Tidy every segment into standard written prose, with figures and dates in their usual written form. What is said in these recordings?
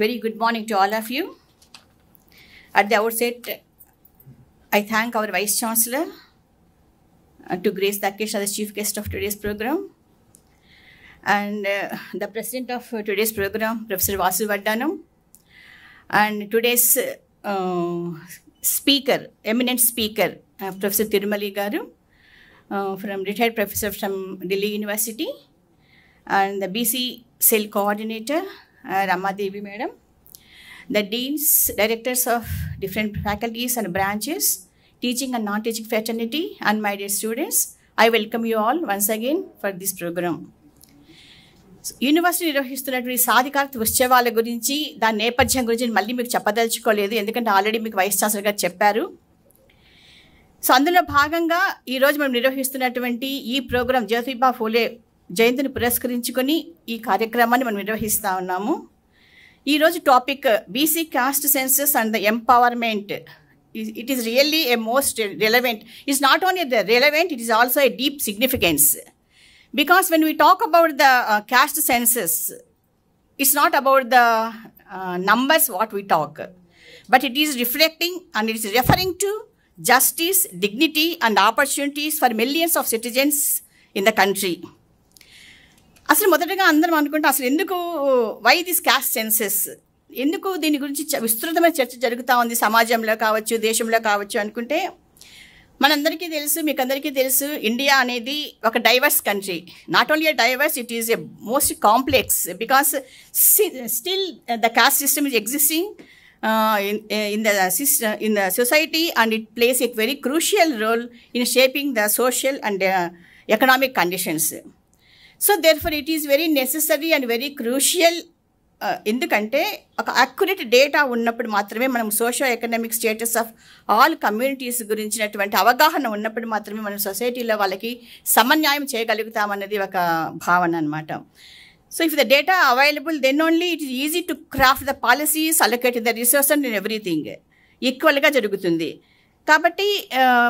Very good morning to all of you. At the outset, I thank our Vice Chancellor to grace the occasion as the chief guest of today's program, and the president of today's program, Professor Vasu Vaddanam, and today's speaker, eminent speaker, Professor Tirumali Garu, from retired professor from Delhi University, and the BC cell coordinator, Rama Devi Madam, the deans, directors of different faculties and branches, teaching and non-teaching fraternity, and my dear students, I welcome you all once again for this program. University నిర్వహిస్తున్నటువంటి సాధికారత ఉత్సవాల గురించి దాని నేపథ్యం గురించి మళ్ళీ మీకు చెప్పదలుచుకోలేదు, ఎందుకంటే ఆల్రెడీ మీకు వైస్ ఛాన్సలర్ గారు చెప్పారు. సో అందులో భాగంగా ఈరోజు మనం నిర్వహిస్తున్నటువంటి ఈ ప్రోగ్రాం జ్యోతిబా ఫూలే జయంతిని పురస్కరించుకొని ఈ కార్యక్రమాన్ని మనం నిర్వహిస్తూ ఉన్నాము. ఈరోజు topic BC cost census and the empowerment. It is really a most relevant. It's not only the relevant, it is also a deep significance. Because when we talk about the caste census, it's not about the numbers what we talk, but it is reflecting and it is referring to justice, dignity and opportunities for millions of citizens in the country. అసలు మొదటగా అందరం అనుకుంటే అసలు ఎందుకు why this cost census, ఎందుకు దీని గురించి విస్తృతమైన చర్చ జరుగుతూ ఉంది సమాజంలో కావచ్చు, దేశంలో కావచ్చు అనుకుంటే, మనందరికీ తెలుసు, మీకు అందరికీ తెలుసు, ఇండియా అనేది ఒక divorce country. Not only divorce, it is a most complex because still the cost system is existing in the society, and it plays a very crucial role in shaping the social and economic conditions. So therefore it is very necessary and very crucial, ఎందుకంటే ఒక accurate data ఉన్నప్పుడు మాత్రమే మనం socio economic status of all communities గురించినటువంటి అవగాహన ఉన్నప్పుడు మాత్రమే మనం సొసైటీలో వాళ్ళకి సమన్యాయం చేయగలుగుతామన్నది ఒక భావన అనమాట. So if the data available, then only it is easy to craft the policies, allocate the resource and everything ఈక్వల్గా జరుగుతుంది. కాబట్టి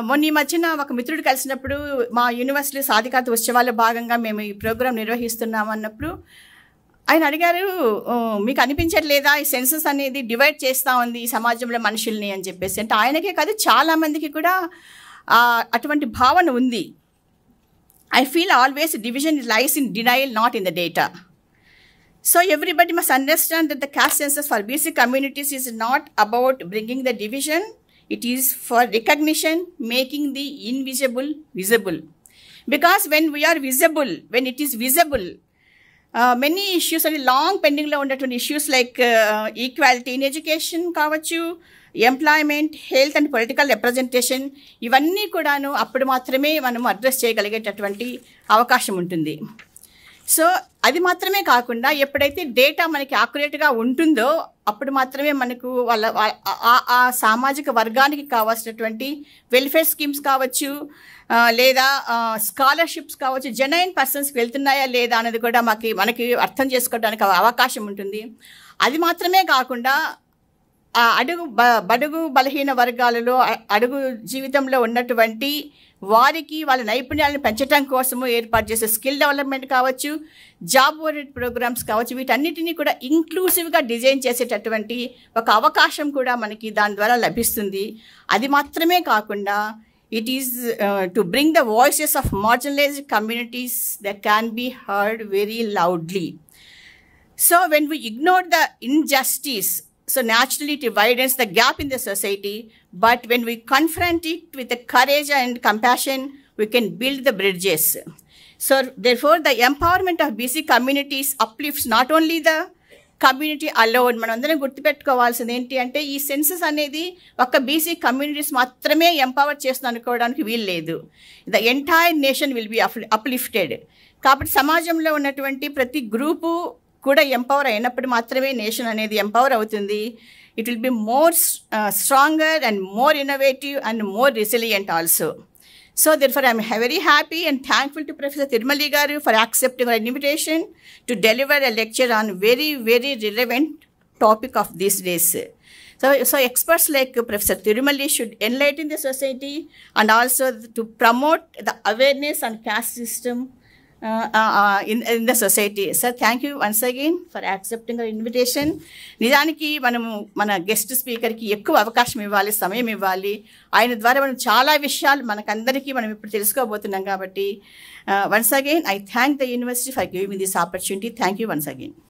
మొన్న ఈ మధ్యన ఒక మిత్రుడు కలిసినప్పుడు మా యూనివర్సిటీ సాధికారత ఉత్సవాల్లో భాగంగా మేము ఈ ప్రోగ్రాం నిర్వహిస్తున్నాం అన్నప్పుడు ఆయన అడిగారు, మీకు అనిపించట్లేదా ఈ సెన్సస్ అనేది డివైడ్ చేస్తూ ఉంది ఈ సమాజంలో మనుషుల్ని అని చెప్పేసి. అంటే ఆయనకే కాదు, చాలామందికి కూడా అటువంటి భావన ఉంది. I feel always division lies in denial, not in the data. So everybody must understand that the caste census for BC communities is not about bringing the division. It is for recognition, making the invisible visible. Because when we are visible, when it is visible, many issues are long pending lo undatun issues like equality in education kavachu, employment, health and political representation, ఇవన్నీ కూడాను అప్పుడు మాత్రమే మనం address చేయగలిగేటటువంటి అవకాశం ఉంటుంది. So అది మాత్రమే కాకుండా ఎప్పుడైతే డేటా మనకి యాక్యురేట్గా ఉంటుందో అప్పుడు మాత్రమే మనకు ఆ సామాజిక వర్గానికి కావాల్సినటువంటి వెల్ఫేర్ స్కీమ్స్ కావచ్చు, లేదా స్కాలర్షిప్స్ కావచ్చు, జెన్యున్ పర్సన్స్కి వెళ్తున్నాయా లేదా అనేది కూడా మనకి అర్థం చేసుకోవడానికి అవకాశం ఉంటుంది. అది మాత్రమే కాకుండా బడుగు బలహీన వర్గాలలో అడుగు జీవితంలో ఉన్నటువంటి వారికి వాళ్ళ నైపుణ్యాలను పెంచడం కోసము ఏర్పాటు చేసే స్కిల్ డెవలప్మెంట్ కావచ్చు, జాబ్ ఓరియంటెడ్ ప్రోగ్రామ్స్ కావచ్చు, వీటన్నిటినీ కూడా ఇంక్లూసివ్గా డిజైన్ చేసేటటువంటి ఒక అవకాశం కూడా మనకి దాని ద్వారా లభిస్తుంది. అది మాత్రమే కాకుండా it is to bring the voices of marginalised communities that can be heard very loudly. So when we ignore the injustice, so naturally it widens the gap in the society, but when we confront it with the courage and compassion, we can build the bridges. So therefore the empowerment of BC communities uplifts not only the community alone. మనం అందరం గుర్తుపెట్టుకోవాల్సింది ఏంటి అంటే, ఈ census అనేది ఒక BC communities మాత్రమే empower చేస్తుంది అనుకోవడానికి వీలు లేదు. The entire nation will be uplifted. కాబట్టి సమాజంలో ఉన్నటువంటి ప్రతి గ్రూపు కూడా ఎంపవర్ అయినప్పుడు మాత్రమే నేషన్ అనేది ఎంపవర్ అవుతుంది. It will be more stronger and more innovative and more resilient also. So therefore I am very happy and thankful to Professor Tirumali Garu for accepting our invitation to deliver a lecture on very, very relevant topic of these days. So experts like Professor Tirumali should enlighten the society and also to promote the awareness on caste system in the society. Sir, thank you once again for accepting our invitation. నిజానికి మనము మన guest స్పీకర్కి ఎక్కువ అవకాశం ఇవ్వాలి, సమయం ఇవ్వాలి. ఆయన ద్వారా మనం చాలా విషయాలు మనకందరికీ మనం ఇప్పుడు తెలుసుకోబోతున్నాం కాబట్టి once again I thank the university for giving me this opportunity. Thank you once again.